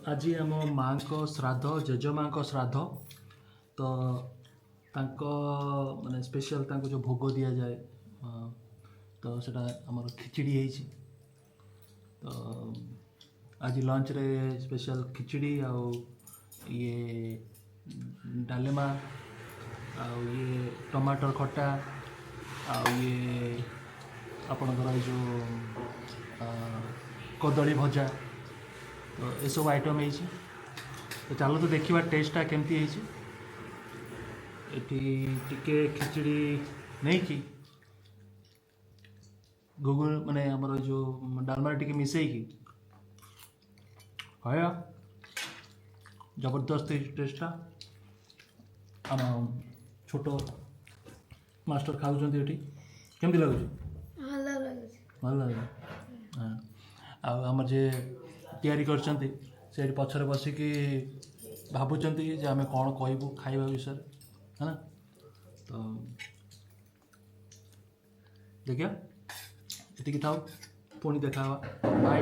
आज आम माँ को श्राद्ध जेजेमाँ को श्राद्ध तो माने स्पेशल जो भोग दि जाए तो सेटा आमर खिचड़ी है तो आज लंच रे स्पेशल खिचड़ी आउ ये डालेमा आउ ये टमाटर खटा आउ ये आपणकर जो कदली भजा तो ये सब आइटम है तो चलो तो देखा टेस्टा केमती है टिके खिचड़ी नहीं कि गूगल माने हमर जो डालमा टिके मिसई की है जबरदस्त टेस्टा आम छोट मास्टर खाऊँ ये केमती लगुच भल लगे हाँ आम जे तैयारी कर पछरे बसिकी भावुं जे आम कौन कहबू खाइबा विषय है ना तो देखिए ये था पुणी देखा बाय।